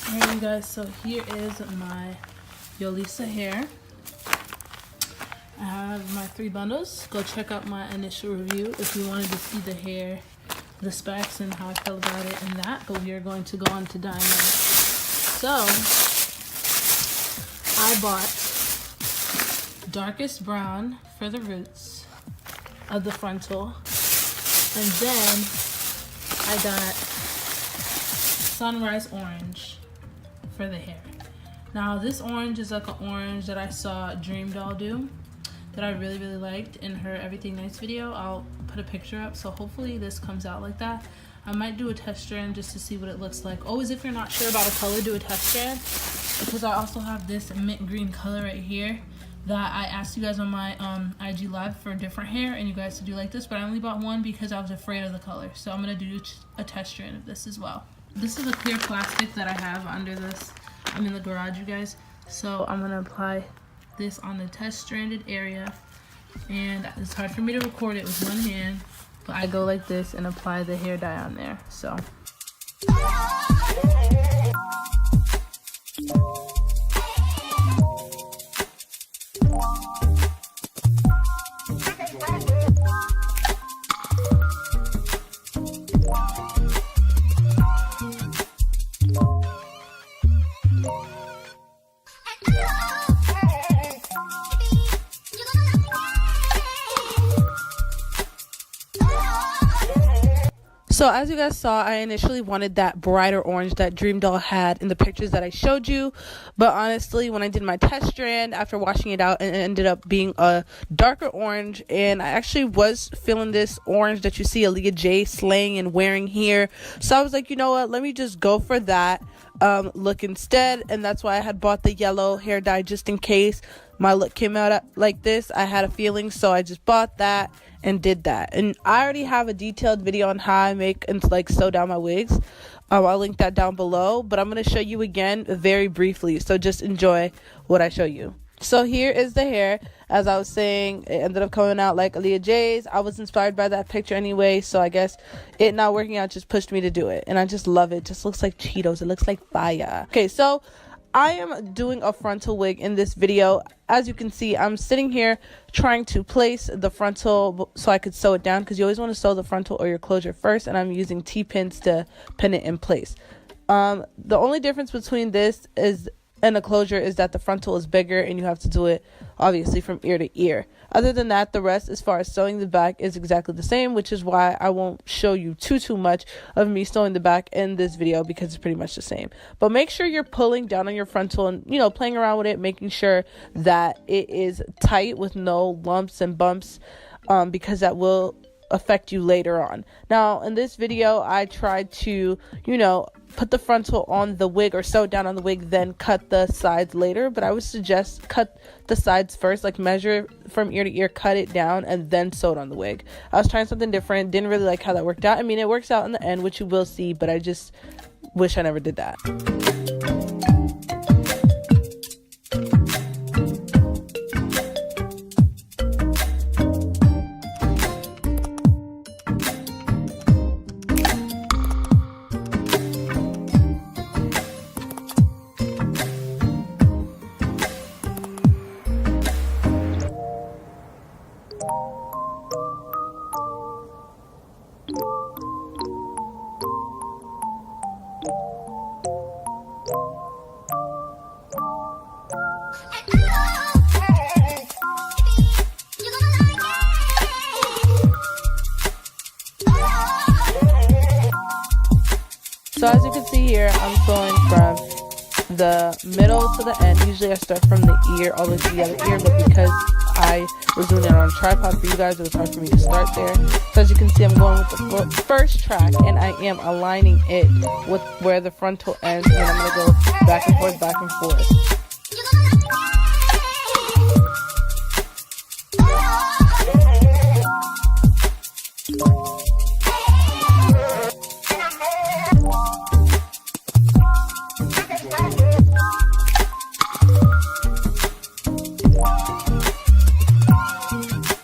Alright you guys, so here is my Yolissa hair. I have my 3 bundles. Go check out my initial review if you wanted to see the hair, the specs, and how I feel about it and that. But we are going to go on to dye now. So I bought darkest brown for the roots of the frontal, and then I got sunrise orange for the hair. Now this orange is like an orange that I saw Dream Doll do that I really liked in her Everything Nice video. I'll put a picture up, so hopefully this comes out like that. I might do a test strand just to see what it looks like. Always, if you're not sure about a color, do a test strand, because I also have this mint green color right here that I asked you guys on my IG live for different hair and you guys to do like this, but I only bought one because I was afraid of the color. So I'm gonna do a test strand of this as well. This is a clear plastic that I have under this. I'm in the garage, you guys. So I'm gonna apply this on the test stranded area, and it's hard for me to record it with one hand, but I go like this and apply the hair dye on there. So So as you guys saw, I initially wanted that brighter orange that Dream Doll had in the pictures that I showed you. But honestly, when I did my test strand, after washing it out, it ended up being a darker orange. And I actually was feeling this orange that you see Aaliyah J slaying and wearing here. So I was like, you know what, let me just go for that look instead. And that's why I had bought the yellow hair dye, just in case my look came out like this. I had a feeling, so I just bought that and did that. And I already have a detailed video on how I make and like sew down my wigs. I'll link that down below, but I'm going to show you again very briefly, so just enjoy what I show you. So here is the hair. As I was saying, it ended up coming out like Aaliyah J's. I was inspired by that picture anyway, so I guess it not working out just pushed me to do it, and I just love it. Just looks like Cheetos. It looks like fire. Okay, so I am doing a frontal wig in this video. As you can see, I'm sitting here trying to place the frontal so I could sew it down, because you always want to sew the frontal or your closure first, and I'm using T-pins to pin it in place. The only difference between this and a closure is that the frontal is bigger and you have to do it obviously from ear to ear. Other than that, the rest as far as sewing the back is exactly the same, which is why I won't show you too much of me sewing the back in this video, because it's pretty much the same. But make sure you're pulling down on your frontal and, you know, playing around with it, making sure that it is tight with no lumps and bumps, because that will affect you later on. Now in this video, I tried to, you know, put the frontal on the wig or sew it down on the wig, then cut the sides later. But I would suggest cut the sides first, like measure from ear to ear, cut it down, and then sew it on the wig. I was trying something different, didn't really like how that worked out. I mean, it works out in the end, which you will see, but I just wish I never did that. So as you can see here, I'm sewing from the middle to the end. Usually I start from the ear all the way to the other ear, but because I was doing it on a tripod for you guys, it was hard for me to start there. So as you can see, I'm going with the first track, and I am aligning it with where the frontal ends, and I'm going to go back and forth, back and forth.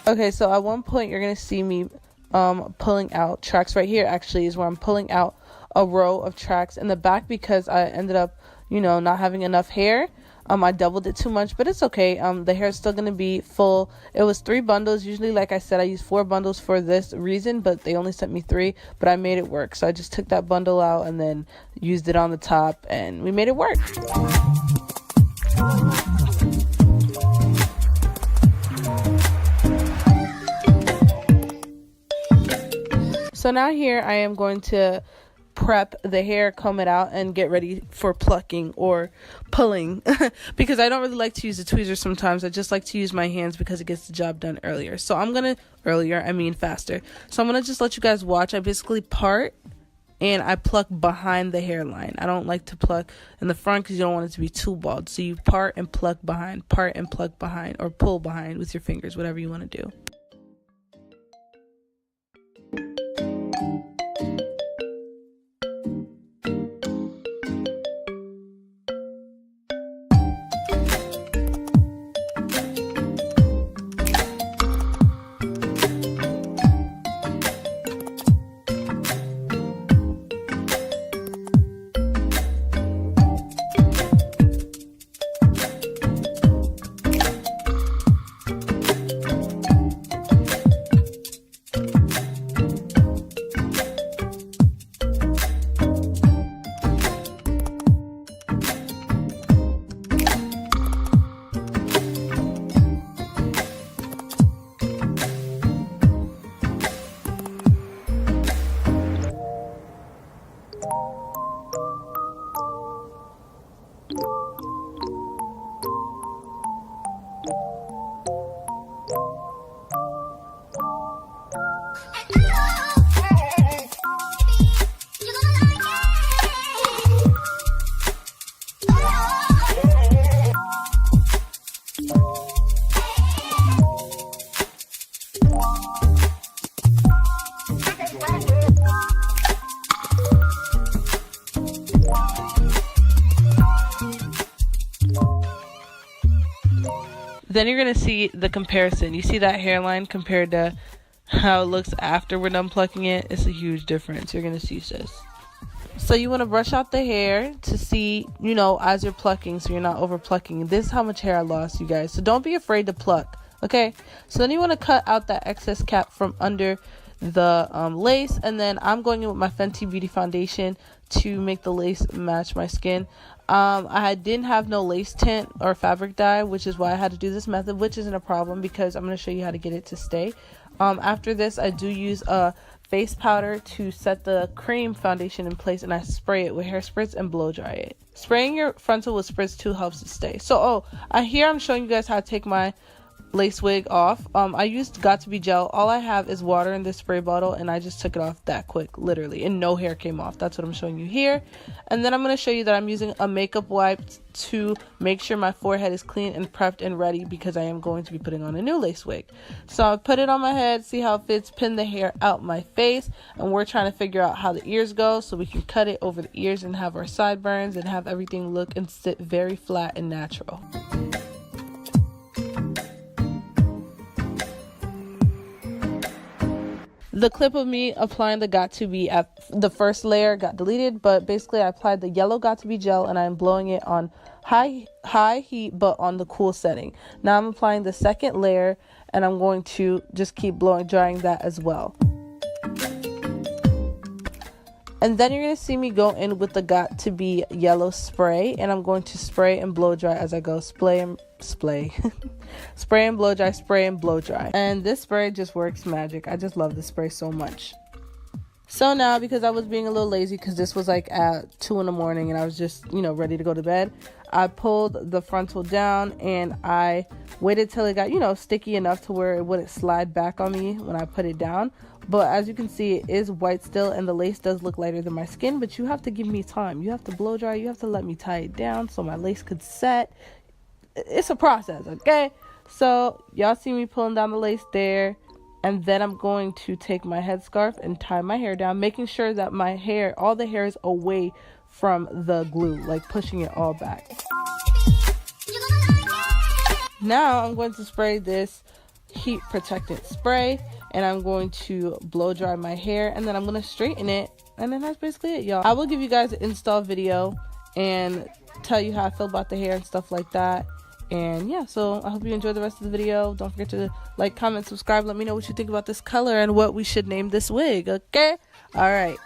Okay, so at one point you're going to see me pulling out tracks. Right here actually is where I'm pulling out a row of tracks in the back because I ended up, not having enough hair. I doubled it too much, but it's okay. The hair is still going to be full. It was 3 bundles. Usually, like I said, I use 4 bundles for this reason, but they only sent me 3, but I made it work. So I just took that bundle out and then used it on the top, and we made it work. So now here I am going to prep the hair, comb it out, and get ready for plucking or pulling because I don't really like to use the tweezers sometimes. I just like to use my hands because it gets the job done earlier. So faster. So I'm gonna just let you guys watch. I basically part and I pluck behind the hairline. I don't like to pluck in the front because you don't want it to be too bald. So you part and pluck behind, or pull behind with your fingers, whatever you want to do. Then you're going to see the comparison. You see that hairline compared to how it looks after we're done plucking it? It's a huge difference. You're going to see, sis. So you want to brush out the hair to see, as you're plucking, so you're not over plucking. This is how much hair I lost, you guys. So don't be afraid to pluck, okay? So then you want to cut out that excess cap from under the lace, and then I'm going in with my Fenty Beauty foundation to make the lace match my skin. I didn't have no lace tint or fabric dye, which is why I had to do this method, which isn't a problem because I'm going to show you how to get it to stay. After this, I do use a face powder to set the cream foundation in place, and I spray it with hair spritz and blow dry it. Spraying your frontal with spritz too helps it stay. So here I'm showing you guys how to take my lace wig off. I used Got to Be gel. All I have is water in this spray bottle, and I just took it off that quick, literally, and no hair came off. That's what I'm showing you here. And then I'm going to show you that I'm using a makeup wipe to make sure my forehead is clean and prepped and ready because I am going to be putting on a new lace wig. So I put it on my head, see how it fits, pin the hair out my face, and we're trying to figure out how the ears go so we can cut it over the ears and have our sideburns and have everything look and sit very flat and natural. The clip of me applying the Got To Be at the first layer got deleted, but basically I applied the yellow Got To Be gel and I'm blowing it on high heat but on the cool setting. Now I'm applying the second layer and I'm going to just keep drying that as well. And then you're going to see me go in with the Got To Be yellow spray, and I'm going to spray and blow dry as I go. Spray and blow dry, spray and blow dry. And this spray just works magic. I just love this spray so much. So now, because I was being a little lazy, because this was like at 2 in the morning and I was just, ready to go to bed, I pulled the frontal down and I waited till it got, sticky enough to where it wouldn't slide back on me when I put it down. But as you can see, it is white still, and the lace does look lighter than my skin, but you have to give me time. You have to blow dry. You have to let me tie it down so my lace could set. It's a process, okay? So y'all see me pulling down the lace there, and then I'm going to take my headscarf and tie my hair down, making sure that my hair, all the hair is away from the glue, like pushing it all back. Now I'm going to spray this heat protectant spray, and I'm going to blow dry my hair, and then I'm going to straighten it And then that's basically it, y'all. I will give you guys an install video and tell you how I feel about the hair and stuff like that. And yeah, so I hope you enjoyed the rest of the video. Don't forget to like, comment, subscribe. Let me know what you think about this color and what we should name this wig, okay? All right.